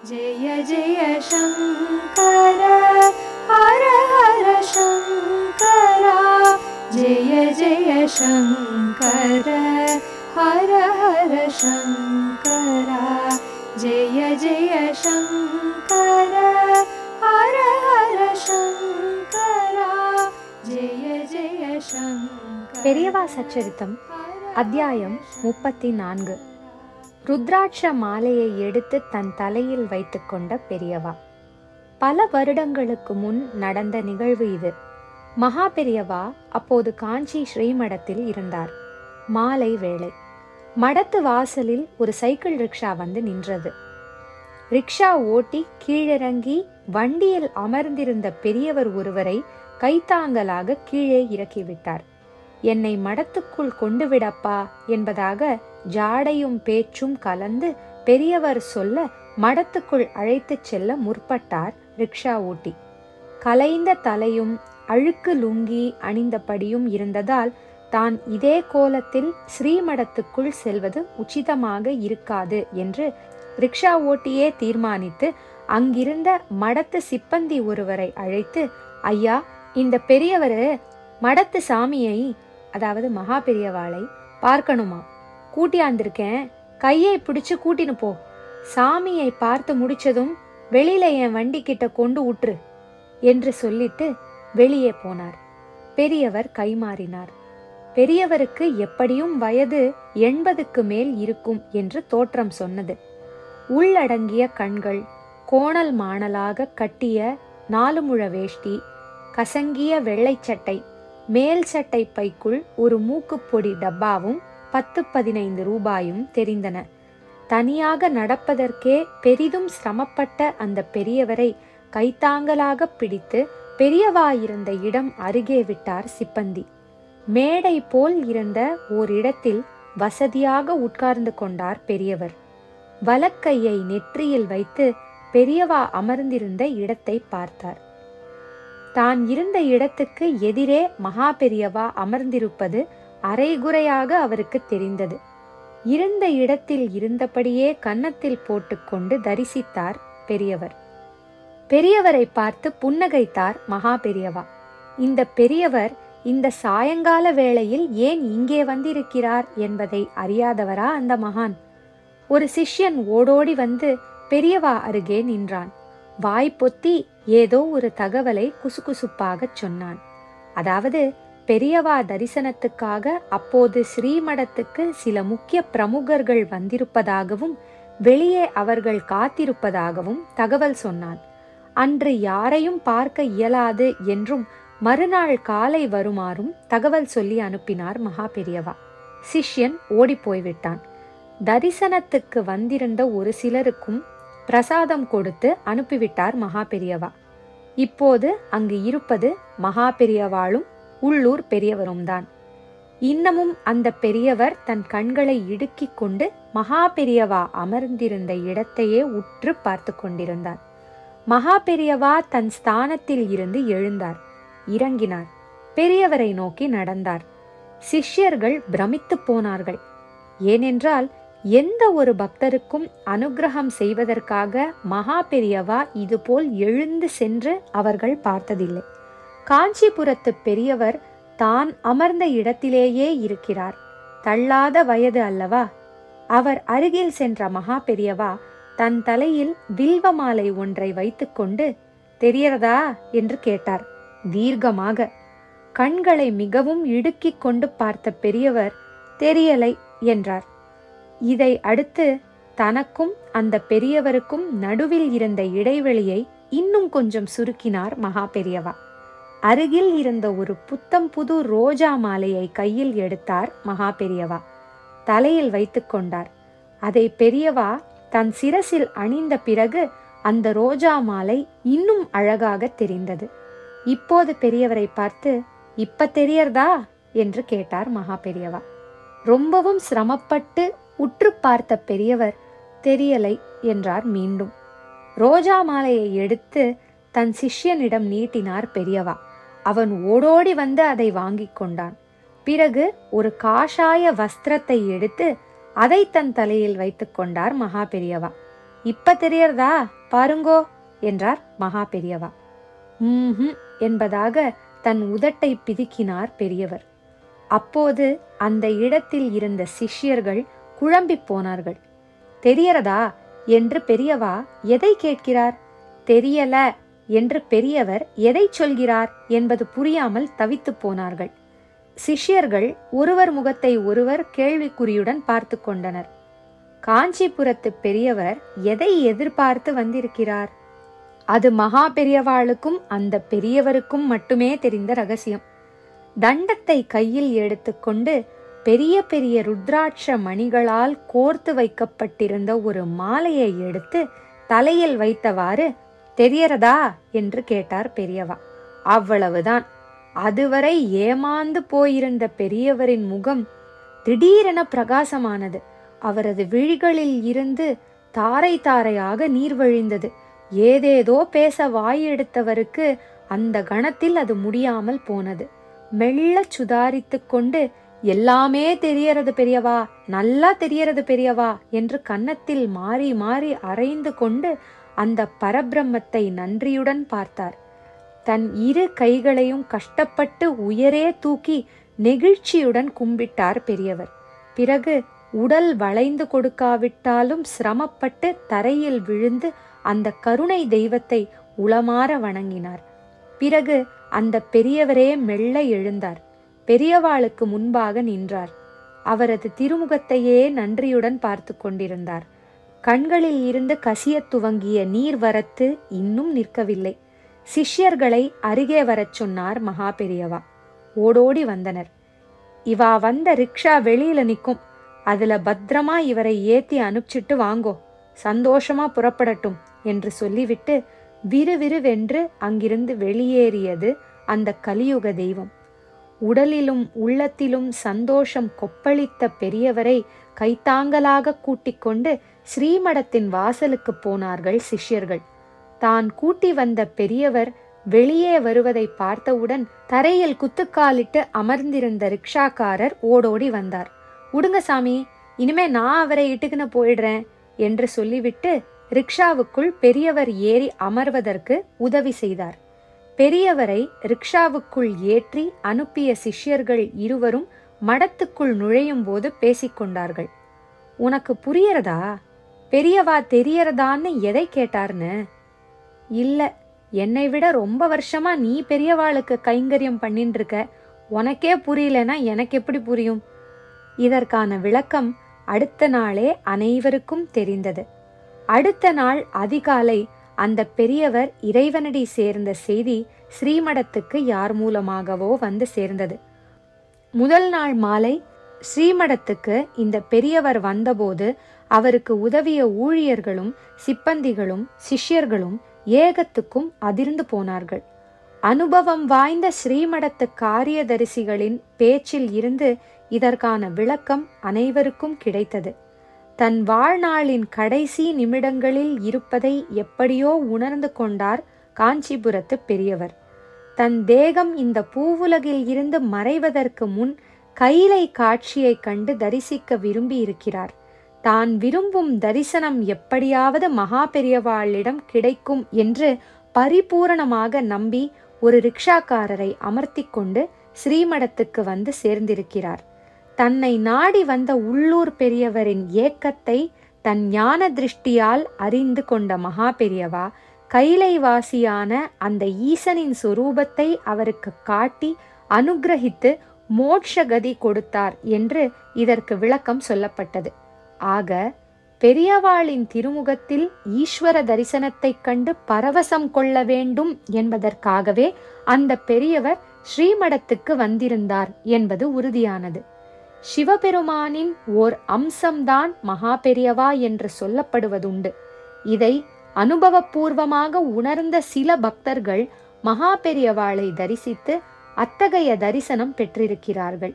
जय जय शंकर हर हर शंकरा, जय जय शंकर हर हर शंकरा, जय जय शंकर हर हर शंकरा, जय जय शंकर। பெரியவா சச்சரித்தம் அத்தியாயம் 34. ருத்ராட்ச மாலையை எடுத்து தன் தலையில் வைத்துக்கொண்ட பெரியவா. பல வருடங்களுக்கு முன் நடந்த நிகழ்வு இது. மகா பெரியவா அப்போது காஞ்சி ஸ்ரீமடத்தில் இருந்தார். மாலை வேளை. மடத்து வாசலில் ஒரு சைக்கிள் ரிக்ஷா வந்து நின்றது. ரிக்ஷா ஓட்டி கீழிறங்கி வண்டியில் அமர்ந்திருந்த பெரியவர் ஒருவரை கைத்தாங்கலாக கீழே இறக்கிவிட்டார். என்னை மடத்துக்குள் கொண்டு விடப்பா என்பதாக ஜாடையும் பேச்சும் கலந்து பெரியவர் சொல்ல மடத்துக்குள் அழைத்துச் செல்ல முற்பட்டார் ரிக்ஷா ஓட்டி. கலைந்த தலையும் அழுக்கு லுங்கி அணிந்தபடியும் இருந்ததால் தான் இதே கோலத்தில் ஸ்ரீமடத்துக்குள் செல்வது உச்சிதமாக இருக்காது என்று ரிக்ஷா ஓட்டியே தீர்மானித்து அங்கிருந்த மடத்து சிப்பந்தி ஒருவரை அழைத்து, ஐயா, இந்த பெரியவர் மடத்து சாமியை, அதாவது மகா பெரியவாளை பார்க்கணுமா, கூட்டியாந்திருக்கேன், கையை பிடிச்சு கூட்டின்னு போ, சாமியை பார்த்து முடிச்சதும் வெளியில என் வண்டி கிட்ட கொண்டு விட்டுரு என்று சொல்லிட்டு வெளியே போனார். பெரியவர் கைமாறினார். பெரியவருக்கு எப்படியும் வயது 80க்கு மேல் இருக்கும் என்று தோற்றம் சொன்னது. உள்ளடங்கிய கண்கள், கோணல் மாணலாக கட்டிய 4 முழ வேஷ்டி, கசங்கிய வெள்ளை சட்டை, மேல் சட்டை பைக்குள் ஒரு மூக்குப்பொடி டப்பாவும் 10-15 ரூபாயும் தெரிந்தன. தனியாக நடப்பதற்கே பெரிதும் சிரமப்பட்ட அந்த பெரியவரை கைத்தாங்கலாக பிடித்து பெரியவா இருந்த இடம் அருகே விட்டார் சிப்பந்தி. மேடை போல் இருந்த ஓரிடத்தில் வசதியாக உட்கார்ந்து கொண்டார் பெரியவர். வலக்கையை நெற்றியில் வைத்து பெரியவா அமர்ந்திருந்த இடத்தை பார்த்தார். தான் இருந்த இடத்துக்கு எதிரே மகா பெரியவா அமர்ந்திருப்பது அரைகுறையாக அவருக்கு தெரிந்தது. இருந்த இடத்தில் இருந்தபடியே கன்னத்தில் போட்டுக்கொண்டு தரிசித்தார் பெரியவர். பெரியவரை பார்த்து புன்னகைத்தார் மகா பெரியவா. இந்த பெரியவர் இந்த சாயங்கால வேளையில் ஏன் இங்கே வந்திருக்கிறார் என்பதை அறியாதவரா அந்த மகான்? ஒரு சிஷ்யன் ஓடோடி வந்து பெரியவா அருகே நின்றான். வாய் பொத்தி ஏதோ ஒரு தகவலை குசுகுசுப்பாக சொன்னான். அதாவது, பெரியவா தரிசனத்துக்காக அப்போது ஸ்ரீமடத்துக்கு சில முக்கிய பிரமுகர்கள் வந்திருப்பதாகவும் வெளியே அவர்கள் காத்திருப்பதாகவும் தகவல் சொன்னான். அன்று யாரையும் பார்க்க இயலாது என்றும் மறுநாள் காலை வருமாறும் தகவல் சொல்லி அனுப்பினார் மகா பெரியவா. சிஷ்யன் ஓடி போய்விட்டான். தரிசனத்துக்கு வந்திருந்த ஒரு சிலருக்கும் பிரசாதம் கொடுத்து அனுப்பிவிட்டார் மகா பெரியவா. இப்போது அங்கு இருப்பது மகா பெரியவாளும் உள்ளூர் பெரியவரும் தான். இன்னமும் அந்த பெரியவர் தன் கண்களை இடுக்கிக் கொண்டு மகா பெரியவா அமர்ந்திருந்த இடத்தையே உற்று பார்த்து கொண்டிருந்தார். மகா பெரியவா தன் ஸ்தானத்தில் இருந்து எழுந்தார், இறங்கினார், பெரியவரை நோக்கி நடந்தார். சிஷ்யர்கள் பிரமித்து போனார்கள். ஏனென்றால் எந்த ஒரு பக்தருக்கும் அனுகிரகம் செய்வதற்காக மகா பெரியவா இதுபோல் எழுந்து சென்று அவர்கள் பார்த்ததில்லை. காஞ்சிபுரத்து பெரியவர் தான் அமர்ந்த இடத்திலேயே இருக்கிறார். தள்ளாத வயது அல்லவா? அவர் அருகில் சென்ற மகா பெரியவா தன் தலையில் வில்வ மாலை ஒன்றை வைத்துக்கொண்டு, தெரியறதா என்று கேட்டார் தீர்க்கமாக. கண்களை மிகவும் இடுக்கிக் கொண்டு பார்த்த பெரியவர் தெரியலை என்றார். இதை அடுத்து தனக்கும் அந்த பெரியவருக்கும் நடுவில் இருந்த இடைவெளியை இன்னும் கொஞ்சம் சுருக்கினார் மகா பெரியவா. அருகில் இருந்த ஒரு புத்தம் புது ரோஜா மாலையை கையில் எடுத்தார் மகா பெரியவா. தலையில் வைத்து கொண்டார். அதை பெரியவா தன் சிரசில் அணிந்த பிறகு அந்த ரோஜா மாலை இன்னும் அழகாக தெரிந்தது. இப்போது பெரியவரை பார்த்து, இப்ப தெரியறதா என்று கேட்டார் மகா பெரியவா. ரொம்பவும் சிரமப்பட்டு உற்று பார்த்த பெரியவர் தெரியலை என்றார் மீண்டும். ரோஜா மாலையை எடுத்து தன் சிஷ்யனிடம் நீட்டினார் பெரியவா. அவன் ஓடோடி வந்து அதை வாங்கி கொண்டான். பிறகு ஒரு காஷாய வஸ்திரத்தை எடுத்து அதை தன் தலையில் வைத்துக் கொண்டார் மகா பெரியவா. இப்ப தெரியறதா பாருங்கோ என்றார் மகா பெரியவா. என்பதாக தன் உதட்டை பிதுக்கினார் பெரியவர். அப்போது அந்த இடத்தில் இருந்த சிஷ்யர்கள் குழம்பி போனார்கள். தெரியறதா என்று பெரியவா எதை கேட்கிறார், தெரியல என்று பெரியவர் எதை சொல்கிறார் என்பது புரியாமல் தவித்து போனார்கள். சிஷ்யர்கள் ஒருவர் முகத்தை ஒருவர் கேள்விக்குறியுடன் பார்த்து கொண்டனர். காஞ்சிபுரத்து பெரியவர் எதை எதிர்பார்த்து வந்திருக்கிறார்? அது மகா பெரியவாளுக்கும் அந்த பெரியவருக்கும் மட்டுமே தெரிந்த ரகசியம். தண்டத்தை கையில் எடுத்துக்கொண்டு பெரிய பெரிய ருத்ராட்ச மணிகளால் கோர்த்து வைக்கப்பட்டிருந்த ஒரு மாலையை எடுத்து தலையில் வைத்தவாறு தெரியறதா என்று கேட்டார் பெரியவா. அவ்வளவுதான். அதுவரை ஏமாந்து போயிருந்த பெரியவரின் முகம் திடீரென பிரகாசமானது. அவரது விழிகளில் இருந்து தாரை தாரையாக நீர் வழிந்தது. ஏதேதோ பேச வாயெடுத்தவருக்கு அந்த கணத்தில் அது முடியாமல் போனது. மெல்ல சுதாரித்து கொண்டு, எல்லாமே தெரியறது பெரியவா, நல்லா தெரியறது பெரியவா என்று கன்னத்தில் மாறி மாறி அரைந்து கொண்டு அந்த பரபிரம்மத்தை நன்றியுடன் பார்த்தார். தன் இரு கைகளையும் கஷ்டப்பட்டு உயரே தூக்கி நெகிழ்ச்சியுடன் கும்பிட்டார் பெரியவர். பிறகு உடல் வளைந்து கொடுக்காவிட்டாலும் சிரமப்பட்டு தரையில் விழுந்து அந்த கருணை தெய்வத்தை உளமாற வணங்கினார். பிறகு அந்த பெரியவரே மெல்ல எழுந்தார். பெரியவாளுக்கு முன்பாக நின்றார். அவரது திருமுகத்தையே நன்றியுடன் பார்த்து கொண்டிருந்தார். கண்களில் இருந்து கசிய துவங்கிய நீர் வரத்து இன்னும் நிற்கவில்லை. சிஷ்யர்களை அருகே வரச் சொன்னார் மகா பெரியவா. ஓடோடி வந்தனர். இவா வந்த ரிக்ஷா வெளியில நிற்கும், அதுல பத்திரமா இவரை ஏத்தி அனுப்பிச்சிட்டு வாங்கோ, சந்தோஷமா புறப்படட்டும் என்று சொல்லிவிட்டு விறுவிறுவென்று அங்கிருந்து வெளியேறியது அந்த கலியுக தெய்வம். உடலிலும் உள்ளத்திலும் சந்தோஷம் கொப்பளித்த பெரியவரை கைத்தாங்கலாக கூட்டிக் கொண்டு ஸ்ரீமடத்தின் வாசலுக்கு போனார்கள் சிஷ்யர்கள். தான் கூட்டி வந்த பெரியவர் வெளியே வருவதை பார்த்தவுடன் தரையில் குத்துக்காலிட்டு அமர்ந்திருந்த ரிக்ஷாக்காரர் ஓடோடி வந்தார். உடுங்க சாமி, இனிமே நான் அவரை இட்டுக்குன்னு போயிடுறேன் என்று சொல்லிவிட்டு ரிக்ஷாவுக்குள் பெரியவர் ஏறி அமர்வதற்கு உதவி செய்தார். பெரியவரை ரிக்ஷாவுக்குள் ஏற்றி அனுப்பிய சிஷ்யர்கள் இருவரும் மடத்துக்குள் நுழையும் போது பேசிக்கொண்டார்கள். உனக்கு புரியறதா? பெரியவா தெரியறதான்னு எதை கேட்டார்னு? இல்ல, என்னை விட ரொம்ப வருஷமா நீ பெரியவாளுக்கு கைங்கரியம் பண்ணிட்டு இருக்க, உனக்கே புரியலனா எனக்கு எப்படி புரியும்? இதற்கான விளக்கம் அடுத்த நாளே அனைவருக்கும் தெரிந்தது. அடுத்த நாள் அதிகாலை அந்த பெரியவர் இறைவனடி சேர்ந்த செய்தி ஸ்ரீமடத்துக்கு யார் மூலமாகவோ வந்து சேர்ந்தது. முதல் நாள் மாலை ஸ்ரீமடத்துக்கு இந்த பெரியவர் வந்தபோது அவருக்கு உதவிய ஊழியர்களும் சிப்பந்திகளும் சிஷ்யர்களும் ஏகத்துக்கும் அதிர்ந்து போனார்கள். அனுபவம் வாய்ந்த ஸ்ரீமடத்து காரியதரிசிகளின் பேச்சில் இருந்து இதற்கான விளக்கம் அனைவருக்கும் கிடைத்தது. தன் வாழ்நாளின் கடைசி நிமிடங்களில் இருப்பதை எப்படியோ உணர்ந்து கொண்டார் காஞ்சிபுரத்து பெரியவர். தன் தேகம் இந்த பூவுலகில் இருந்து மறைவதற்கு முன் கைலை காட்சியை கண்டு தரிசிக்க விரும்பி இருக்கிறார். தான் விரும்பும் தரிசனம் எப்படியாவது மகா பெரியவாளிடம் கிடைக்கும் என்று பரிபூரணமாக நம்பி ஒரு ரிக்ஷாக்காரரை அமர்த்தி கொண்டு ஸ்ரீமடத்துக்கு வந்து சேர்ந்திருக்கிறார். தன்னை நாடி வந்த உள்ளூர் பெரியவரின் ஏக்கத்தை தன் ஞான திருஷ்டியால் அறிந்து கொண்ட மகா பெரியவா கைலைவாசியான அந்த ஈசனின் சொரூபத்தை அவருக்கு காட்டி அனுகிரகித்து மோட்சகதி கொடுத்தார் என்று இதற்கு விளக்கம் சொல்லப்பட்டது. ஆக பெரியவாளின் திருமுகத்தில் ஈஸ்வர தரிசனத்தைக் கண்டு பரவசம் கொள்ள வேண்டும் என்பதற்காகவே அந்த பெரியவர் ஸ்ரீமடத்துக்கு வந்திருந்தார் என்பது உறுதியானது. சிவபெருமானின் ஓர் அம்சம்தான் மகா பெரியவா என்று சொல்லப்படுவதுண்டு. இதை அனுபவபூர்வமாக உணர்ந்த சில பக்தர்கள் மகா பெரியவாளை தரிசித்து அத்தகைய தரிசனம் பெற்றிருக்கிறார்கள்.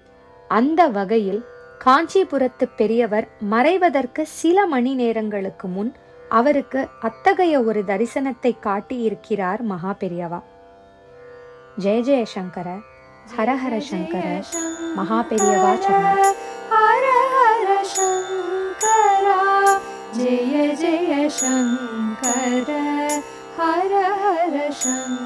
அந்த வகையில் காஞ்சிபுரத்து பெரியவர் மறைவதற்கு சில மணி நேரங்களுக்கு முன் அவருக்கு அத்தகைய ஒரு தரிசனத்தை காட்டி இருக்கிறார் மகா பெரியவா. ஜெய ஜெய சங்கர, ஹர ஹர சங்கர, மகா பெரியவா சரணம். ஹர ஹர சங்கரா, जय जय शङ्कर हर हर शङ्कर